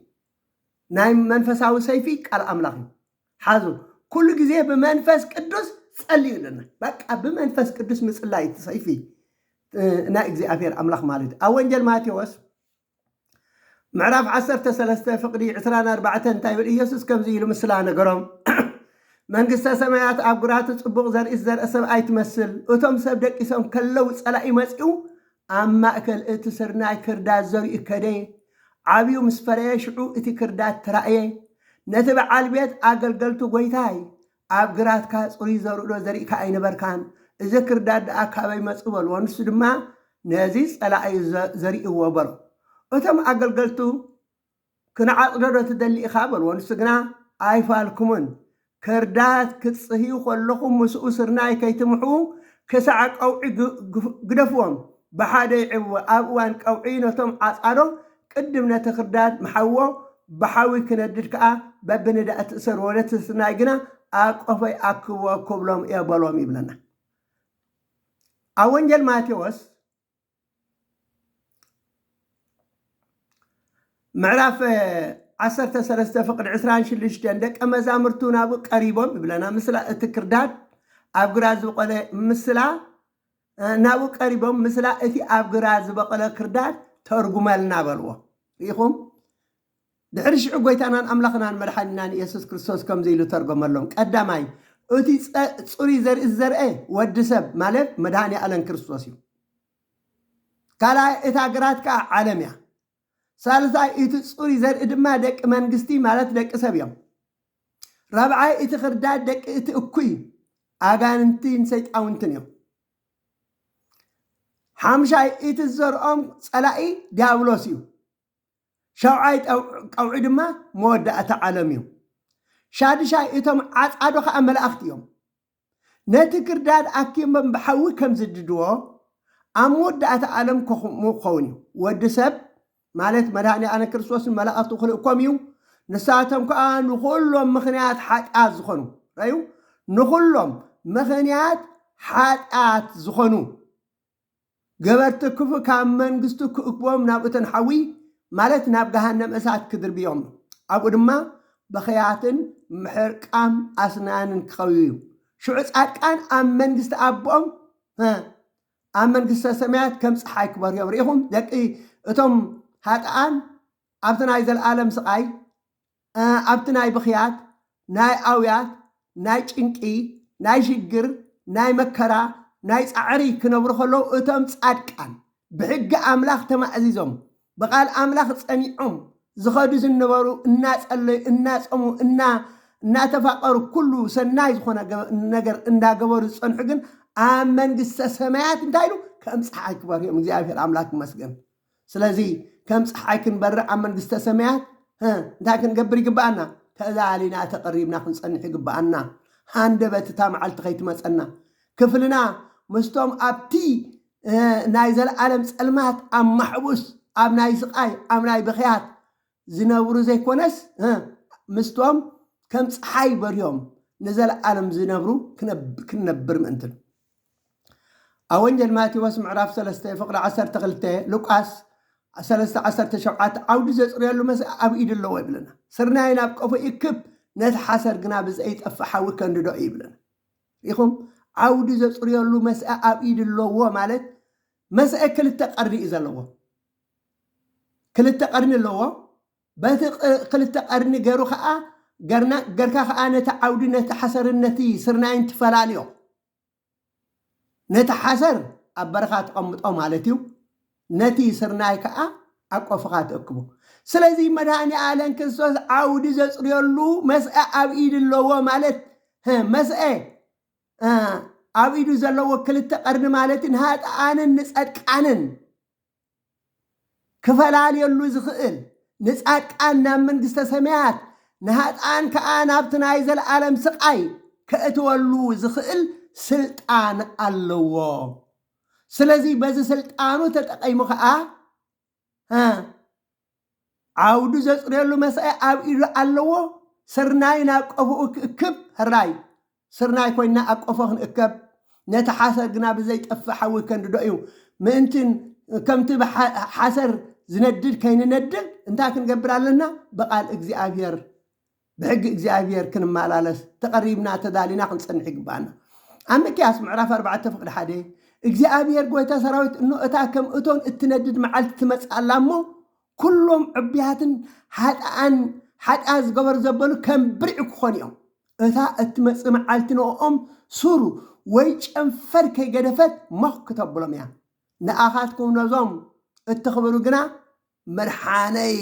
ናይ መንፈሳዊ ሰይፊ ቃል ኣምላኽ እዩ ሓዙ ኩሉ ግዜ ብመንፈስ ቅዱስ ጸልዩ ለና በቃ ብመንፈስ ቅዱስ ምጽላይ ሰይፊ ናይ እግዚአብሔር ኣምላኽ ማለት ኣብ ወንጌል ማቴዎስ ምዕራፍ 13 ፍቅዲ 24 እንታይ ብል ኢየሱስ ከምዚ ኢሉ ምስላ ነገሮም መንግስተ ሰማያት ኣብ ጉራቱ ጽቡቕ ዘርኢ ዘርአ ሰብኣይ ትመስል እቶም ሰብ ደቂሶም ከለው ጸላኢ መጺኡ ኣብ ማእከል እቲ ስርናይ ክርዳት ዘርእዩ ከደየ ዓብዩ ምስ ፈረየ ሽዑ እቲ ክርዳት ተራእየ ነቲ በዓል ቤት ኣገልገልቱ ጎይታይ ኣብ ግራትካ ጽሩይ ዘርእዶ ዘርእካ ኣይነበርካን እዚ ክርዳት ደኣ ካበይ መጽኡ በልዎ ንሱ ድማ ነዚ ጸላኢ ዘርእይዎ በሎ እቶም ኣገልገልቱ ክንዓጽዶ ትደሊ ኢኻ በልዎ ንሱ ግና ኣይፋልኩምን ክርዳት ክትጽህዩ ከለኹም ምስኡ ስርናይ ከይትምሑ ክሳዕ ቀውዒ ግደፍዎም ብሓደ ይዕብዎ ኣብ እዋን ቀውዒ ነቶም ዓጻዶ ቅድም ነቲ ክርዳት መሓዎ ብሓዊ ክነድድ ከዓ በብንዳእ ትእሰርዎ ነቲ ስርናይ ግና ኣብ ቆፈይ ኣክብዎ ክብሎም እየ በሎም ይብለና ኣብ ወንጌል ማቴዎስ ምዕራፍ 13 ፍቅዲ 26 ደቀ መዛሙርቱ ናብኡ ቀሪቦም ይብለና ምስላ እቲ ክርዳት ኣብ ግራት ዝበቆለ ምስላ ናብኡ ቀሪቦም ምስላ እቲ ኣብ ግራት ዝበቆለ ክርዳት ተርጉመልና በልዎ ኢኹም ድሕሪ ሽዑ ጎይታናን ኣምላኽናን መድሓኒናን ኢየሱስ ክርስቶስ ከምዚ ኢሉ ተርጎመሎም ቀዳማይ እቲ ጽሩይ ዘርኢ ዘርአ ወዲ ሰብ ማለት መድሓኒ ዓለም ክርስቶስ እዩ ካልኣይ እታ ግራት ከዓ ዓለም እያ ሳልሳይ እቲ ጽሩይ ዘርኢ ድማ ደቂ መንግስቲ ማለት ደቂ ሰብ እዮም ራብዓይ እቲ ክርዳት ደቂ እቲ እኩይ ኣጋንንትን ሰይጣውንትን እዮም ሓምሻይ እቲ ዘርኦም ጸላኢ ዲያብሎስ እዩ ሻውዓይ ቀውዒ ድማ መወዳእታ ዓለም እዩ ሻድሻይ እቶም ዓጻዶ ከዓ መላእኽቲ እዮም ነቲ ክርዳድ ኣኪሞም ብሓዊ ከም ዝድድዎ ኣብ መወዳእታ ዓለም ክኸውን እዩ ወዲ ሰብ ማለት መድሃኒ ኣነ ክርስቶስን መላእኽቱ ክልእኮም እዩ ንሳቶም ከዓ ንኩሎም ምኽንያት ሓጢኣት ዝኾኑ ራዩ ንኩሎም ምኽንያት ሓጢኣት ዝኾኑ ገበርቲ ክፉ ካብ መንግስቱ ክእክቦም ናብ እተን ሓዊ ማለት ናብ ገሃነም እሳት ክድርብዮም ኣብኡ ድማ በኸያትን ምሕርቃም ኣስናንን ክኸውዩ እዩ ሽዑ ጻድቃን ኣብ መንግስቲ ኣቦኦም ኣብ መንግስተ ሰማያት ከም ፀሓይ ክበርዮም ርኢኹም ደቂ እቶም ሃጥኣን ኣብቲ ናይ ዘለዓለም ስቃይ ኣብቲ ናይ ብኽያት ናይ ኣውያት ናይ ጭንቂ ናይ ሽግር ናይ መከራ ናይ ጻዕሪ ክነብሩ ከለዉ እቶም ጻድቃን ብሕጊ ኣምላኽ ተማእዚዞም ብቓል ኣምላኽ ጸኒዖም ዝኸዱ ዝነበሩ እናጸለዩ እናጸሙ እናተፋቀሩ ኩሉ ሰናይ ዝኾነ ነገር እንዳገበሩ ዝጸንሑ ግን ኣብ መንግስተ ሰማያት እንታይ ኢሉ ከም ፀሓይ ክበርዮም እግዚኣብሔር ኣምላክ ይመስገን ስለዚ ከም ፀሓይ ክንበርዕ ኣብ መንግስተ ሰማያት እንታይ ክንገብር ይግባአና ተዛሊና ተቐሪብና ክንጸንሕ ይግባአና ሃንደበት እታ መዓልቲ ከይትመፀና ክፍልና ምስቶም ኣብቲ ናይ ዘለዓለም ጸልማት ኣብ ማሕቡስ ኣብ ናይ ስቃይ ኣብ ናይ ብኽያት ዝነብሩ ዘይኮነስ ምስቶም ከም ፀሓይ በርዮም ንዘለዓለም ዝነብሩ ክንነብር ምእንትን ኣብ ወንጌል ማቴዎስ ምዕራፍ 3 ፍቕሪ 12 ሉቃስ 3:17 ዓውዲ ዘጽርየሉ መስአ ኣብ ኢድ ኣለዎ ይብለና ስርናይ ናብ ቀፎ ይክብ ነቲ ሓሰር ግና ብዘይጠፍእ ሓዊ ከንድዶ ይብለና ኢኹም ዓውዲ ዘጽርየሉ መስአ ኣብ ኢድ ኣለዎ ማለት መስአ ክልተ ቀርኒ እዩ ዘለዎ ክልተ ቀርኒ ኣለዎ በቲ ክልተ ቀርኒ ገይሩ ከዓ ገርካ ከዓ ነቲ ዓውዲ ነቲ ሓሰርን ነቲ ስርናይን ትፈላለዮ ነቲ ሓሰር ኣብ በረኻ ተቐምጦ ማለት እዩ ነቲ ስርናይ ከዓ ኣብ ቆፍኻ ተእክቦ ስለዚ መድሃኒ ዓለም ክርስቶስ ዓውዲ ዘጽርየሉ መስአ ኣብ ኢድ ኣለዎ ማለት መስአ ኣብ ኢዱ ዘለዎ ክልተ ቀርኒ ማለት ንሃጥኣንን ንጸድቃንን ክፈላለየሉ ዝኽእል ንጻድቃን ናብ መንግስተ ሰማያት ንሃጥኣን ከዓ ናብቲ ናይ ዘለዓለም ስቃይ ከእትወሉ ዝኽእል ስልጣን ኣለዎ ስለዚ በዚ ስልጣኑ ተጠቒሙ ከዓ ዓውዱ ዘጽርየሉ መስአ ኣብ ኢዱ ኣለዎ ስርናይ ናብ ቀፍኡ ክእክብ ህራይ ስርናይ ኮይና ኣብ ቀፎ ክንእከብ ነቲ ሓሰር ግና ብዘይጠፍእ ሓዊ ከንድዶ እዩ ምእንትን ከምቲ ሓሰር ዝነድድ ከይንነድል እንታይ ክንገብር ኣለና በቓል እግዚኣብሔር ብሕጊ እግዚኣብሔር ክንመላለስ ተቐሪብና ተዳሊና ክንጸንሕ ይግባአና ኣብ ሚክያስ ምዕራፍ 4 ፍቕዲ 1 እግዚኣብሔር ጎይታ ሰራዊት እኖ እታ ከም እቶን እትነድድ መዓልቲ ትመጽእ ኣላ እሞ ኩሎም ዕብያትን ሓጥኣ ዝገበሩ ዘበሉ ከም ብርዒ ክኾኑ እዮም እታ እትመጽእ መዓልቲ ንኦም ሱሩ ወይ ጨንፈር ከይገደፈት ሞኽ ክተብሎም እያ ንኣኻትኩም ነዞም እትኽብሩ ግና መድሓነይ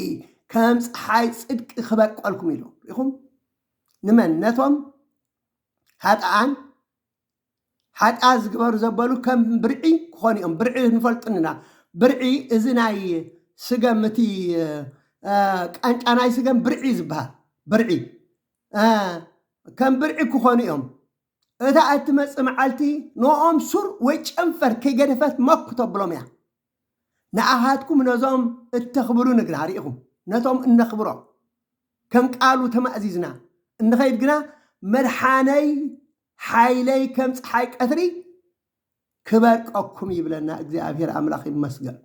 ከም ፀሓይ ጽድቂ ክበቀልኩም ኢሉ ኢኹም ንመን ነቶም ሓጥኣ ዝግበሩ ዘበሉ ከም ብርዒ ክኾኑ እዮም ብርዒ ንፈልጥንና ብርዒ እዚ ናይ ስገም እቲ ቃንጫ ናይ ስገም ብርዒ ዝበሃል ብርዒ ከም ብርዒ ክኾኑ እዮም እታ እትመጽእ መዓልቲ ንኦም ሱር ወይ ጨንፈር ከይገደፈት ሞኽ ክተብሎም እያ ንኣኻትኩም ነዞም እተኽብሩ ንግና ርኢኹም ነቶም እነኽብሮ ከም ቃሉ ተማእዚዝና እንኸይድ ግና መድሓነይ ሓይለይ ከም ፀሓይ ቀትሪ ክበርቀኩም ይብለና እግዚኣብሔር ኣምላኽ ይመስገን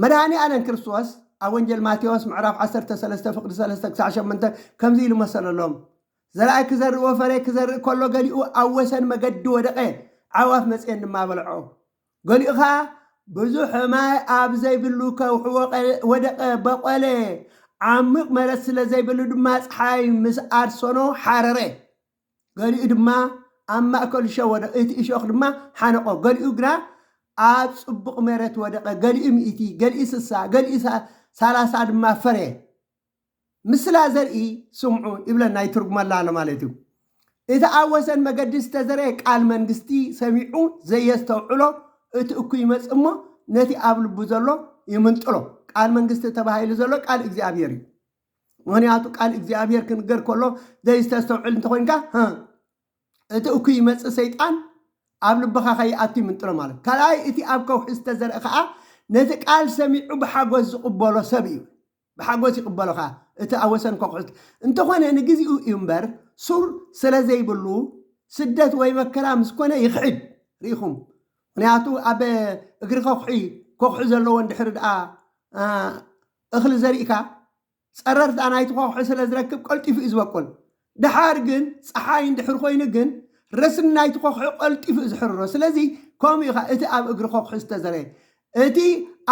መድሃኒ ዓለም ክርስቶስ ኣብ ወንጌል ማቴዎስ ምዕራፍ 13 ፍቕዲ 3-8 ከምዚ ኢሉ መሰለሎም ዘርኣይ ክዘርኢ ወፈረ ክዘርኢ ከሎ ገሊኡ ኣብ ወሰን መገዲ ወደቐ ዓዋፍ መፅአን ድማ በልዖ ገሊኡ ከዓ ብዙሕ ማይ ኣብ ዘይብሉ ከውሒ ወደቐ በቆለ ዓሚቕ መሬት ስለ ዘይብሉ ድማ ፀሓይ ምስ ኣርሰኖ ሓረረ ገሊኡ ድማ ኣብ ማእከሉ እሾኽ ወደቐ እቲ እሾኽ ድማ ሓነቆ ገሊኡ ግና ኣብ ጽቡቕ መሬት ወደቐ ገሊኡ 100 ገሊኡ 60 ገሊኡ 30 ድማ ፈረ ምስላ ዘርኢ ስምዑ ይብለና ይትርጉመላ ኣሎ ማለት እዩ እቲ ኣብ ወሰን መገዲ ዝተዘርአ ቃል መንግስቲ ሰሚዑ ዘየስተውዕሎ እቲ እኩይ ይመጽእ እሞ ነቲ ኣብ ልቡ ዘሎ ይምንጥሎ ቃል መንግስቲ ተባሂሉ ዘሎ ቃል እግዚኣብሔር እዩ ምክንያቱ ቃል እግዚአብሔር ክንገር ከሎ ዘይስተውዕል እንተኮይንካ እቲ እኩይ ይመጽእ ሰይጣን ኣብ ልብኻ ከይኣቱ ይምንጥሮ ማለት ካልኣይ እቲ ኣብ ከውሒ ዝተዘርአ ከዓ ነቲ ቃል ሰሚዑ ብሓጎስ ዝቕበሎ ሰብ እዩ ብሓጎስ ይቕበሎ ከዓ እቲ ኣብ ወሰን ከውሒ እንተኾነ ንግዚኡ እዩ እምበር ሱር ስለ ዘይብሉ ስደት ወይ መከራ ምስ ኮነ ይኽዕድ ርኢኹም ምክንያቱ ኣብ እግሪ ከውሒ ዘለዎ እንድሕር ደኣ እኽሊ ዘሪእካ ፀረርታ ናይቲ ከውሒ ስለ ዝረክብ ቀልጢፉ እዩ ዝበቁል ድሓር ግን ፀሓይ እንድሕር ኮይኑ ግን ረስን ናይቲ ከውሒ ቀልጢፉ እዩ ዝሕርሮ ስለዚ ከምኡ ኢኻ እቲ ኣብ እግሪ ከውሒ ዝተዘርአ እቲ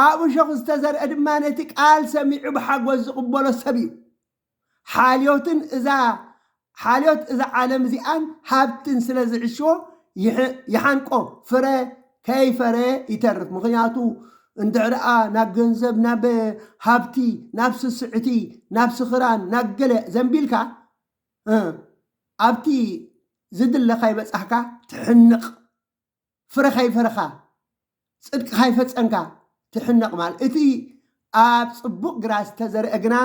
ኣብ እሾኽ ዝተዘርአ ድማ ነቲ ቃል ሰሚዑ ብሓጎስ ዝቕበሎ ሰብ እዩ ሓልዮት እዛ ዓለም እዚኣን ሃብትን ስለ ዝዕሽዎ ይሓንቆ ፍረ ከይፈረ ይተርፍ ምክንያቱ እንድዕረኣ ናብ ገንዘብ ናብ ሃብቲ ናብ ስስዕቲ ናብ ስኽራን ናብ ገለ ዘንቢልካ ኣብቲ ዝድለኻ ይበፃሕካ ትሕንቕ ፍረ ከይፈረኻ ጽድቂ ከይፈፀንካ ትሕንቕ ማለት እቲ ኣብ ጽቡቕ ግራት ዝተዘርአ ግና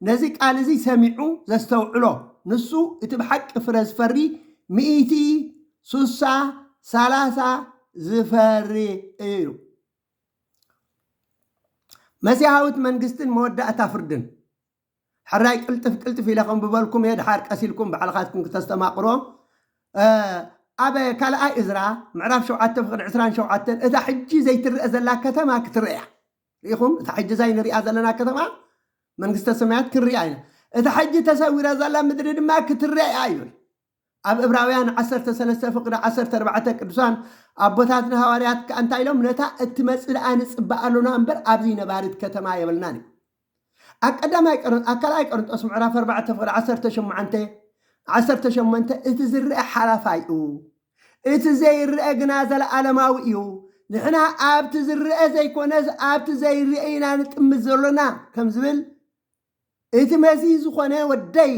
ነዚ ቃል እዚ ሰሚዑ ዘስተውዕሎ ንሱ እቲ ብሓቂ ፍረ ዝፈሪ 160 ዝፈሪ እዩ መሲሓዊት መንግስትን መወዳእታ ፍርድን ሕራይ ቅልጥፍ ኢለኹም ብበልኩም ድሓር ቀሲልኩም ባዕልኻትኩም ክተስተማቕሮ ኣብ ካልኣይ እዝራ ምዕራፍ 7:27 እታ ሕጂ ዘይትርአ ዘላ ከተማ ክትርአያ ርኢኹም እታ ሕጂ ዘይንሪኣ ዘለና ከተማ መንግስተ ሰማያት ክንሪኣ ኢና እታ ሕጂ ተሰዊራ ዘላ ምድሪ ድማ ክትርአያ ይብል ኣብ ዕብራውያን 13:14 ቅዱሳን ኣቦታትና ሃዋርያት እንታይ ኢሎም ነታ እትመጽእ ደኣ ንጽባእ ኣሎና እምበር ኣብዚ ነባሪት ከተማ የብልናን እዩ ኣብ ካልኣይ ቆሮንጦስ ምዕራፍ 4:18 እቲ ዝርአ ሓላፋይ እዩ እቲ ዘይርአ ግና ዘለኣለማዊ እዩ ንሕና ኣብቲ ዝርአ ዘይኮነስ ኣብቲ ዘይርአ ኢና ንጥምት ዘሎና ከም ዝብል እቲ መሲሕ ዝኾነ ወደይ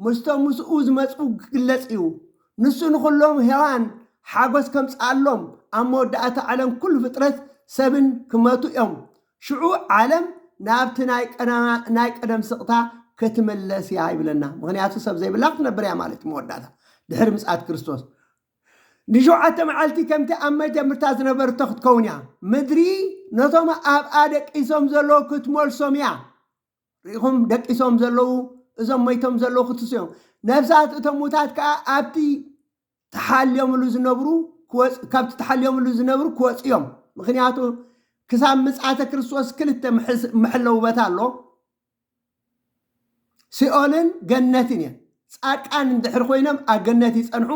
ምስቶም ምስኡ ዝመፁ ክግለጽ እዩ ንሱ ንኩሎም ሄዋን ሓጎስ ከምፅኣሎም ኣብ መወዳእታ ዓለም ኩሉ ፍጥረት ሰብን ክመቱ እዮም ሽዑ ዓለም ናብቲ ናይ ቀደም ስቕታ ክትመለስ እያ ይብለና ምክንያቱ ሰብ ዘይብላ ክትነብር እያ ማለት መወዳእታ ድሕሪ ምጽኣት ክርስቶስ ንሸውዓተ መዓልቲ ከምቲ ኣብ መጀመርታ ዝነበርቶ ክትከውን እያ ምድሪ ነቶም ኣብኣ ደቂሶም ዘለዉ ክትመልሶም እያ ርኢኹም ደቂሶም ዘለዉ እዞም ሞይቶም ዘለዉ ክትስዮም ነፍሳት እቶም ሙታት ከዓ ኣብቲ ተሓልዮምሉ ዝነብሩ ክወፁ እዮም ምክንያቱ ክሳብ ምጽኣተ ክርስቶስ ክልተ ምሕለው ቦታ ኣሎ ሲኦልን ገነትን እየ ጻድቃን እንድሕር ኮይኖም ኣብ ገነት ይጸንሑ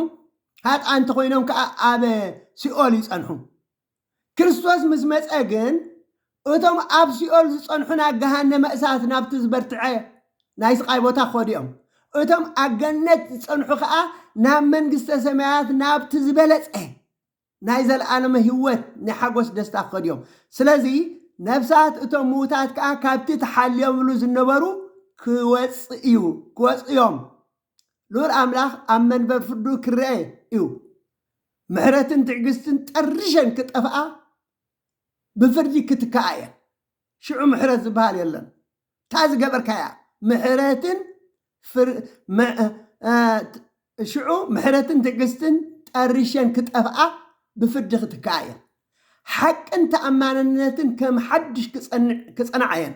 ሃጣንቲ ኮይኖም ከዓ ኣብ ሲኦል ይጸንሑ ክርስቶስ ምስ መፀ ግን እቶም ኣብ ሲኦል ዝጸንሑ ናብ ገሃነመ እሳት ናብቲ ዝበርትዐ ናይ ስቃይ ቦታ ክኸዱ እዮም እቶም ኣብ ገነት ዝጸንሑ ከዓ ናብ መንግስተ ሰማያት ናብቲ ዝበለፀ ናይ ዘለኣለመ ህይወት ናይ ሓጎስ ደስታ ክኸዱ እዮም ስለዚ ነፍሳት እቶም ምዉታት ከዓ ካብቲ ተሓልዮምሉ ዝነበሩ ክወፅ እዮም ልዑል ኣምላኽ ኣብ መንበር ፍርዱ ክርአ እዩ ምሕረትን ትዕግስትን ጠርሸን ክጠፍኣ ብፍርዲ ክትከኣ እየ ሽዑ ምሕረት ዝበሃል የለን እታ ዝገበርካያ ሽዑ ምሕረትን ትዕግስትን ጠርሸን ክጠፍኣ ብፍርዲ ክትከኣ እየ ሓቅን ተኣማንነትን ከም ሓድሽ ክጸንዓ እየን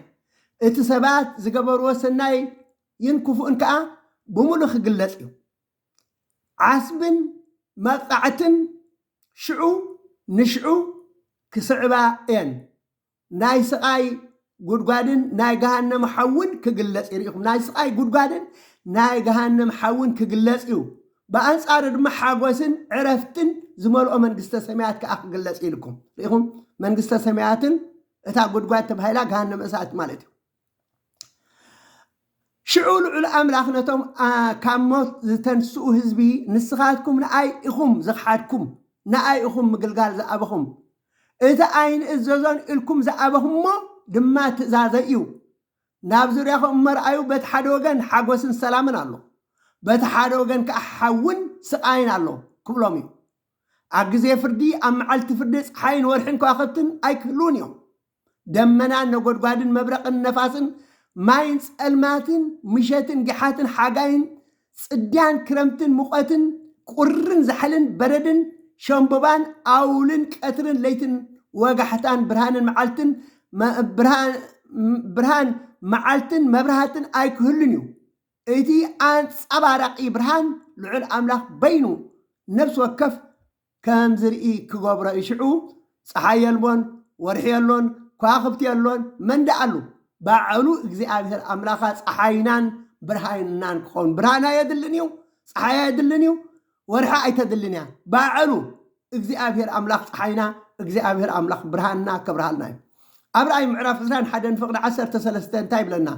እቲ ሰባት ዝገበርዎ ሰናይ ክፉእን ከዓ ብሙሉእ ክግለጽ እዩ ዓስብን መቕጣዕትን ሽዑ ንሽዑ ክስዕባ እየን ናይ ስቃይ ጉድጓድን ናይ ገሃነም ሓውን ክግለጽ ይርኢኹም ናይ ስቃይ ጉድጓድን ናይ ገሃነም ሓውን ክግለጽ እዩ ብኣንጻሩ ድማ ሓጎስን ዕረፍትን ዝመልኦ መንግስተ ሰማያት ከዓ ክግለጽ ኢልኩም ርኢኹም መንግስተ ሰማያትን እታ ጉድጓድ ተባሂላ ገሃነም እሳት ማለት እዩ ሽዑ ልዑል ኣምላኽ ነቶም ካብ ሞት ዝተንስኡ ህዝቢ ንስኻትኩም ንኣይ ኢኹም ዘኽሓድኩም ንኣይ ኢኹም ምግልጋል ዝኣበኹም እቲ ኣይንእዘዞን ኢልኩም ዝኣበኹምሞ ድማ ትእዛዘ እዩ ናብ ዙርያኹም እመርኣዩ በቲ ሓደ ወገን ሓጎስን ሰላምን ኣሎ በቲ ሓደ ወገን ከዓ ሓውን ስቃይን ኣሎ ክብሎም እዩ ኣብ ግዜ ፍርዲ ኣብ መዓልቲ ፍርዲ ፀሓይን ወርሕን ከዋኽብትን ኣይክህልውን እዮም ደመናን ነጎድጓድን መብረቅን ነፋስን ማይን ጸልማትን ምሸትን ግሓትን ሓጋይን ጽድያን ክረምትን ሙቐትን ቁርን ዛሕልን በረድን ሸምበባን ኣውልን ቀትርን ለይትን ወጋሕታን ብርሃን መዓልትን መብራህትን ኣይክህሉን እዩ እቲ ኣንጸባራቂ ብርሃን ልዑል ኣምላኽ በይኑ ነፍሲ ወከፍ ከም ዝርኢ ክገብሮ ይሽዑ ፀሓይ የልቦን ወርሒ የሎን ከዋኽብቲ የሎን መንዳ ኣሉ ባዕሉ እግዚኣብሔር ኣምላኻ ፀሓይናን ብርሃናን ክኸውን ብርሃና የድልን እዩ ፀሓያ የድልን እዩ ወርሓ ኣይተድልን እያ ባዕሉ እግዚኣብሔር ኣምላኽ ፀሓይና እግዚኣብሔር ኣምላኽ ብርሃንና ከብርሃልና እዩ ኣብ ራእይ ምዕራፍ 21 ፍቕዲ 13 እንታይ ይብለና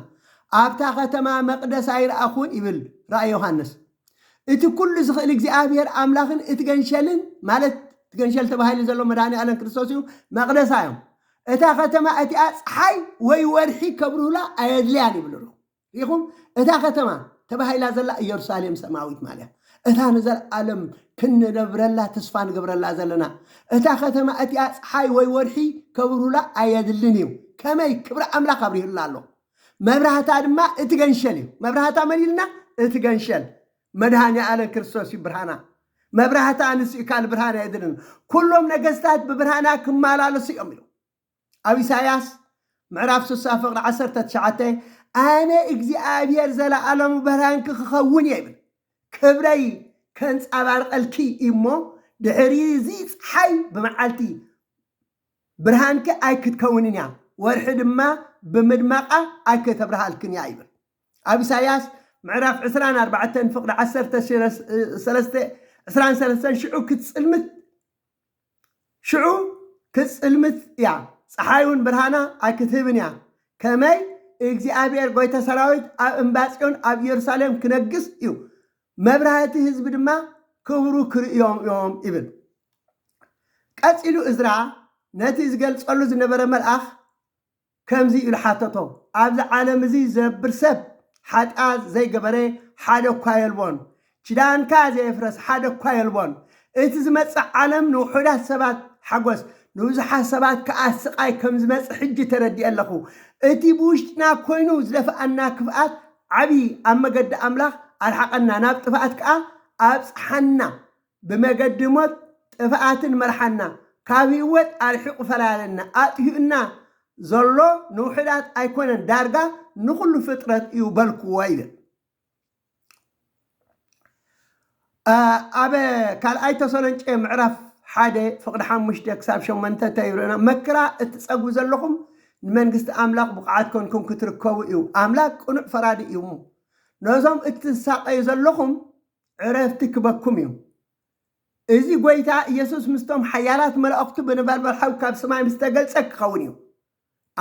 ኣብታ ከተማ መቕደስ ኣይረኣኹን ይብል ራእይ ዮሃንስ እቲ ኩሉ ዝኽእል እግዚኣብሔር ኣምላኽን እትገንሸልን ማለት ትገንሸል ተባሂሉ ዘሎ መድኃኒ ዓለም ክርስቶስ እዩ መቕደሳ እዮም እታ ከተማ እቲኣ ፀሓይ ወይ ወርሒ ከብርሁላ ኣየድልያን ይብሉ ኢኹም እታ ከተማ ተባሂላ ዘላ ኢየሩሳሌም ሰማዊት ማለት እታ ንዘለዓለም ክንነብረላ ተስፋ ንገብረላ ዘለና እታ ከተማ እቲኣ ፀሓይ ወይ ወርሒ ከብርሁላ ኣየድልን እዩ ከመይ ክብሪ ኣምላኽ ኣብሪሁላ ኣሎ መብራህታ ድማ እትገንሸል እዩ መብራህታ መን ኢልና እትገንሸል መድኃኒ ዓለም ክርስቶስ እዩ ብርሃና መብራህታ ንስኡ ካል ብርሃና የድልን ኩሎም ነገስታት ብብርሃና ክመላለሱ እዮም ኢሉ ኣብ ኢሳያስ ምዕራፍ 60 ፍቕዲ 19 ኣነ እግዚኣብሔር ዘለዓለሙ ብርሃንኪ ክኸውን እየ ይብል ክብረይ ከንጸባርቐልኪ እሞ ድሕሪ እዚ ፀሓይ ብመዓልቲ ብርሃንኪ ኣይክትከውንን እያ ወርሒ ድማ ብምድማቓ ኣይክተብርሃልክን እያ ይብል ኣብ ኢሳያስ ምዕራፍ 24 ፍቕዲ 23 ሽዑ ክትጽልምት እያ ፀሓዩን ብርሃና ኣይክትህብን እያ ከመይ እግዚኣብሔር ጎይታ ሰራዊት ኣብ እምባጽዮን ኣብ ኢየሩሳሌም ክነግስ እዩ መብራህቲ ህዝቢ ድማ ክብሩ ክርእዮም እዮም ይብል ቀፂሉ እዝራ ነቲ ዝገልጸሉ ዝነበረ መልኣኽ ከምዚ ኢሉ ሓተቶ ኣብዚ ዓለም እዚ ዘብር ሰብ ሓጢኣት ዘይገበረ ሓደ እኳ የልቦን ኪዳንካ ዘየፍረስ ሓደ እኳ የልቦን እቲ ዝመጽእ ዓለም ንውሑዳት ሰባት ሓጎስ ንብዙሓት ሰባት ከዓ ስቃይ ከም ዝመጽእ ሕጂ ተረዲእ ኣለኹ እቲ ብውሽጥና ኮይኑ ዝደፍኣና ክፍኣት ዓብዪ ኣብ መገዲ ኣምላኽ ኣርሓቐና ናብ ጥፍኣት ከዓ ኣብፅሓና ብመገዲ ሞት ጥፍኣትን መርሓና ካብ ህይወት ኣርሒቑ ፈላለና ኣጥሂኡና ዘሎ ንውሕዳት ኣይኮነን ዳርጋ ንኩሉ ፍጥረት እዩ በልክዎ ይብል ኣብ ካልኣይ ተሰሎንቄ ምዕራፍ 1 ፍቕዲ 5 ክሳብ 8 ተይብረና መከራ እትጸግቡ ዘለኹም ንመንግስቲ ኣምላኽ ብቕዓት ኮንኩም ክትርከቡ እዩ ኣምላኽ ቅኑዕ ፈራዲ እዩ ነዞም እትሳቀዩ ዘለኹም ዕረፍቲ ክበኩም እዩ እዚ ጎይታ ኢየሱስ ምስቶም ሓያላት መላእኽቱ ብነበልባል ሓዊ ካብ ሰማይ ምስ ተገልጸ ክኸውን እዩ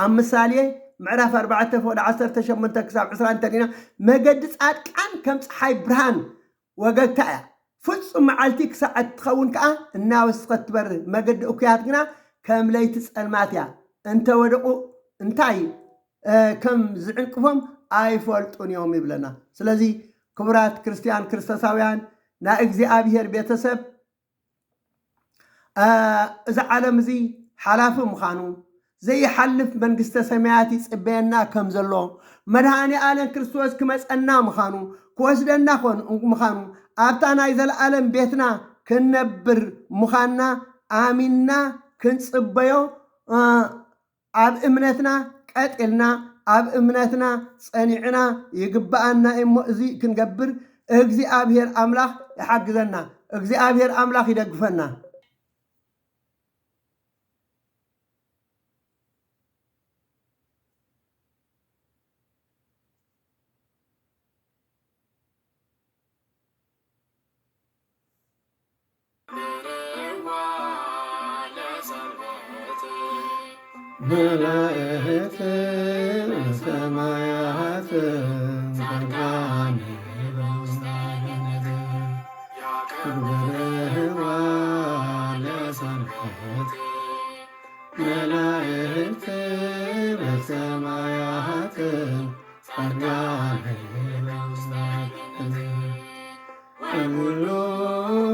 ኣብ ምሳሌ ምዕራፍ 4 ፍቕዲ 18 ክሳብ 20 ተሪና መገዲ ጻድቃን ከም ፀሓይ ብርሃን ወገግታ እያ ፍጹም መዓልቲ ክሳዓት ትኸውን ከዓ እናወስኸት ትበርህ መገዲ እኩያት ግና ከም ለይቲ ጸልማት እያ እንተወደቑ እንታይ ከም ዝዕንቅፎም ኣይፈልጡን እዮም ይብለና ስለዚ ክቡራት ክርስቲያን ክርስቶሳውያን ናይ እግዚኣብሔር ቤተሰብ እዚ ዓለም እዚ ሓላፊ ምዃኑ ዘይሓልፍ መንግስተ ሰማያት ይጽበየና ከም ዘሎ መድኃኒ ዓለም ክርስቶስ ክመጸና ምዃኑ ክወስደና ምዃኑ ኣብታ ናይ ዘለዓለም ቤትና ክንነብር ምዃንና ኣሚንና ክንጽበዮ ኣብ እምነትና ቀጢልና ኣብ እምነትና ጸኒዕና ይግባአና እሞ እዚ ክንገብር እግዚአብሔር ኣምላኽ ይሓግዘና እግዚአብሔር ኣምላኽ ይደግፈና መላእክት ሰማያት ጸጋን ያከብርዋ ለሰንበት መላእክት በሰማያት ጸጋን ሁሉ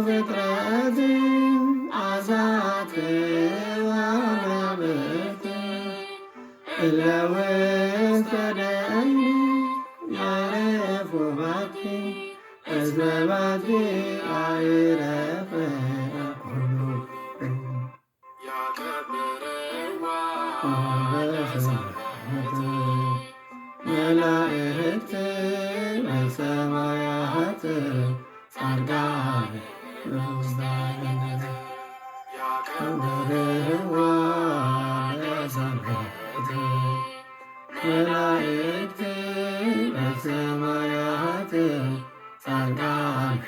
ፍጥረት አዛት እለ ውስተ ደኒ ያዕረፉ ባቲ እስመ ባቲ አይረፈ ኩሉ መላእክት በሰማያት ጻድቃን በውስተ ያከብርዋ ለሰማዕት መላእክት በሰማያት ጻድቃን